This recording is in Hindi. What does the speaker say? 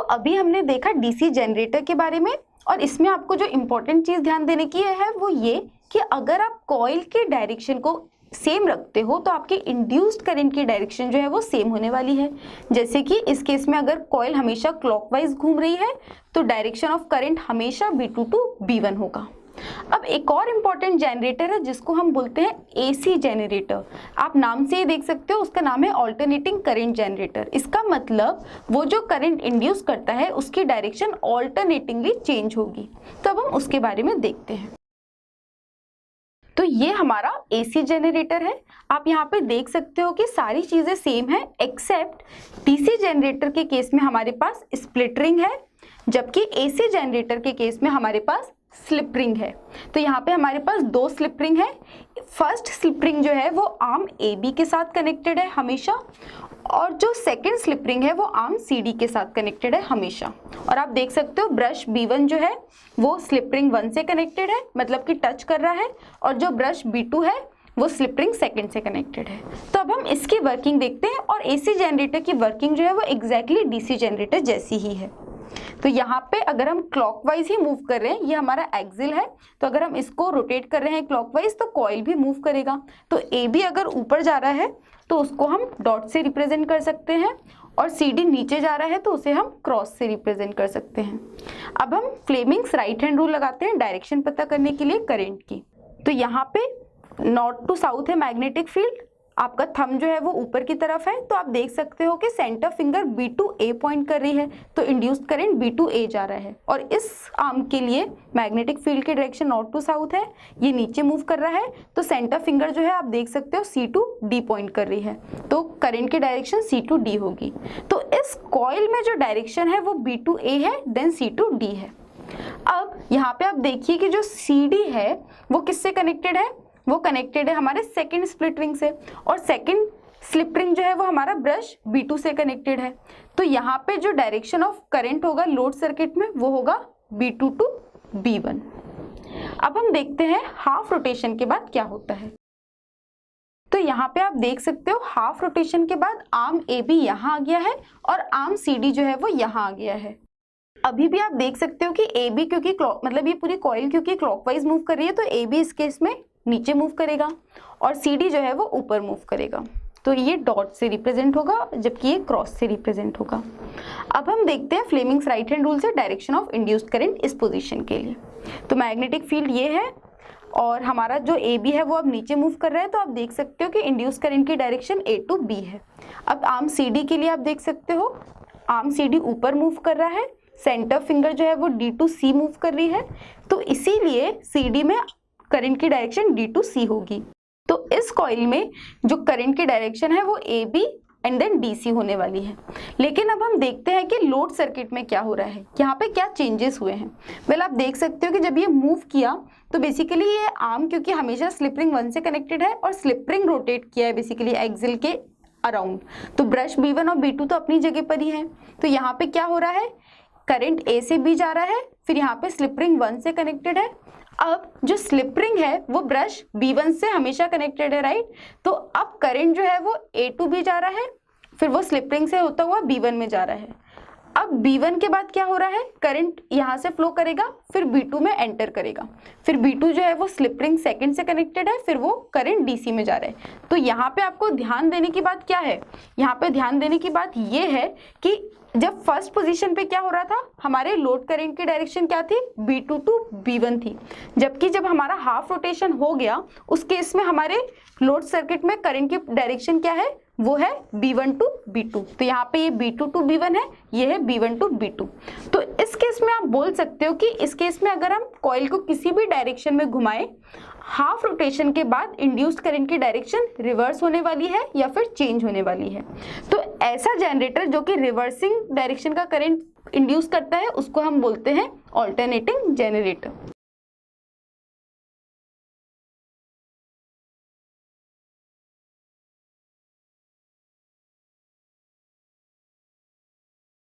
अभी हमने देखा डीसी जनरेटर के बारे में, और इसमें आपको जो इम्पोर्टेंट चीज ध्यान देने की है वो ये कि अगर आप कॉइल के डायरेक्शन को सेम रखते हो तो आपके इंड्यूस्ड करंट की डायरेक्शन जो है वो सेम होने वाली है। जैसे कि इस केस में अगर कॉइल हमेशा क्लॉकवाइज घूम रही है तो डायरेक्शन ऑफ करंट हमेशा B2 टू B1 होगा। अब एक और इम्पॉर्टेंट जनरेटर है जिसको हम बोलते हैं एसी जनरेटर। आप नाम से ही देख सकते हो, उसका नाम है ऑल्टरनेटिंग करंट जनरेटर। इसका मतलब वो जो करंट इंड्यूस करता है उसकी डायरेक्शन ऑल्टरनेटिंगली चेंज होगी। तो अब हम उसके बारे में देखते हैं। तो ये हमारा एसी जनरेटर है। आप यहाँ पे देख सकते हो कि सारी चीजें सेम है एक्सेप्ट डीसी जनरेटर के केस में हमारे पास स्प्लिट रिंग है, जबकि एसी जनरेटर के केस में हमारे पास स्लिप रिंग है। तो यहाँ पे हमारे पास दो स्लिप रिंग है। फर्स्ट स्लिप रिंग जो है वो आर्म AB के साथ कनेक्टेड है हमेशा, और जो सेकंड स्लिप रिंग है वो आर्म CD के साथ कनेक्टेड है हमेशा। और आप देख सकते हो ब्रश B1 जो है वो स्लिप रिंग 1 से कनेक्टेड है, मतलब कि टच कर रहा है, और जो ब्रश B2 है वो स्लिप रिंग 2 से कनेक्टेड है। तो अब हम इसकी वर्किंग देखते हैं, और एसी जनरेटर की वर्किंग जो है वो एग्जैक्टली डीसी जनरेटर जैसी ही है। तो यहाँ पे अगर हम क्लॉकवाइज ही मूव कर रहे हैं, ये हमारा एक्सिल है, तो अगर हम इसको रोटेट कर रहे हैं क्लॉकवाइज तो कॉइल भी मूव करेगा। तो AB अगर ऊपर जा रहा है तो उसको हम डॉट से रिप्रेजेंट कर सकते हैं, और CD नीचे जा रहा है तो उसे हम क्रॉस से रिप्रेजेंट कर सकते हैं। अब हम फ्लेमिंग्स राइट हैंड रूल लगाते हैं डायरेक्शन पता करने के लिए करंट की। तो यहाँ पे नॉर्थ टू साउथ है मैग्नेटिक फील्ड, आपका थंब जो है वो ऊपर की तरफ है, तो आप देख सकते हो कि सेंटर फिंगर B2A पॉइंट कर रही है, तो इंड्यूस्ड करंट B2A जा रहा है। और इस आर्म के लिए मैग्नेटिक फील्ड की डायरेक्शन नॉर्थ टू साउथ है, ये नीचे मूव कर रहा है, तो सेंटर फिंगर जो है आप देख सकते हो C2D पॉइंट कर रही है, तो करंट की डायरेक्शन C2D होगी। तो इस कॉइल में जो डायरेक्शन है वो B2A है, देन C2D है। अब यहाँ पे आप देखिए कि जो CD है वो किससे कनेक्टेड है, वो कनेक्टेड है हमारे सेकंड स्प्लिट रिंग से, और सेकंड स्लिप रिंग जो है वो हमारा ब्रश B2 से कनेक्टेड है। तो यहाँ पे जो डायरेक्शन ऑफ करंट होगा लोड सर्किट में वो होगा B2 टू B1। अब हम देखते हैं हाफ रोटेशन के बाद क्या होता है। तो यहाँ पे आप देख सकते हो हाफ रोटेशन के बाद आर्म AB यहाँ आ गया है और आर्म CD जो है वो यहाँ आ गया है। अभी भी आप देख सकते हो कि AB क्योंकि मतलब ये पूरी कॉइल क्योंकि क्लॉकवाइज मूव कर रही है, तो AB इस केस में नीचे मूव करेगा और CD जो है वो ऊपर मूव करेगा। तो ये डॉट से रिप्रेजेंट होगा, जबकि ये क्रॉस से रिप्रेजेंट होगा। अब हम देखते हैं फ्लेमिंग्स राइट हैंड रूल से डायरेक्शन ऑफ इंड्यूस्ड करंट इस पोजीशन के लिए। तो मैग्नेटिक फील्ड ये है और हमारा जो AB है वो अब नीचे मूव कर रहा है, तो आप देख सकते हो कि इंड्यूस्ड करंट की डायरेक्शन A टू B है। अब आर्म CD के लिए आप देख सकते हो आर्म CD ऊपर मूव कर रहा है, सेंटर फिंगर जो है वो D टू C मूव कर रही है, तो इसीलिए CD में करंट की डायरेक्शन D टू C होगी। तो इस कॉइल में जो करंट की डायरेक्शन है वो AB एंड देन DC होने वाली है। लेकिन अब हम देखते हैं कि लोड सर्किट में क्या हो रहा है, यहाँ पे क्या चेंजेस हुए हैं। वेल आप देख सकते हो कि जब ये मूव किया तो बेसिकली ये आर्म क्योंकि हमेशा स्लिप रिंग 1 से कनेक्टेड है और स्लिप रिंग रोटेट किया है बेसिकली एक्सिल के अराउंड, तो ब्रश B1 और B2 तो अपनी जगह पर ही है। तो यहाँ पे क्या हो रहा है, करंट A से B जा रहा है, फिर यहाँ पे स्लिप रिंग 1 से कनेक्टेड है। अब जो स्लिप रिंग है वो ब्रश B1 से हमेशा कनेक्टेड है, राइट। तो अब करंट जो है वो A टू B जा रहा है, फिर वो स्लिप रिंग से होता हुआ B1 में जा रहा है। अब B1 के बाद क्या हो रहा है, करंट यहाँ से फ्लो करेगा, फिर B2 में एंटर करेगा, फिर B2 जो है वो स्लिप रिंग 2 से कनेक्टेड है, फिर वो करंट DC में जा रहा है। तो यहाँ पे आपको ध्यान देने की बात क्या है, यहाँ पे ध्यान देने की बात ये है कि जब फर्स्ट पोजीशन पे क्या हो रहा था, हमारे लोड करंट की डायरेक्शन क्या थी, B2 टू B1 थी, जबकि जब हमारा हाफ रोटेशन हो गया उस केस में हमारे लोड सर्किट में करंट की डायरेक्शन क्या है, वो है B1 टू B2। तो यहाँ पे ये B2 टू B1 है, ये है B1 टू B2। तो इस केस में आप बोल सकते हो कि इस केस में अगर हम कॉइल को किसी भी डायरेक्शन में घुमाएं, हाफ रोटेशन के बाद इंड्यूस्ड करंट की डायरेक्शन रिवर्स होने वाली है या फिर चेंज होने वाली है। तो ऐसा जनरेटर जो कि रिवर्सिंग डायरेक्शन का करंट इंड्यूस करता है उसको हम बोलते हैं ऑल्टरनेटिंग जनरेटर।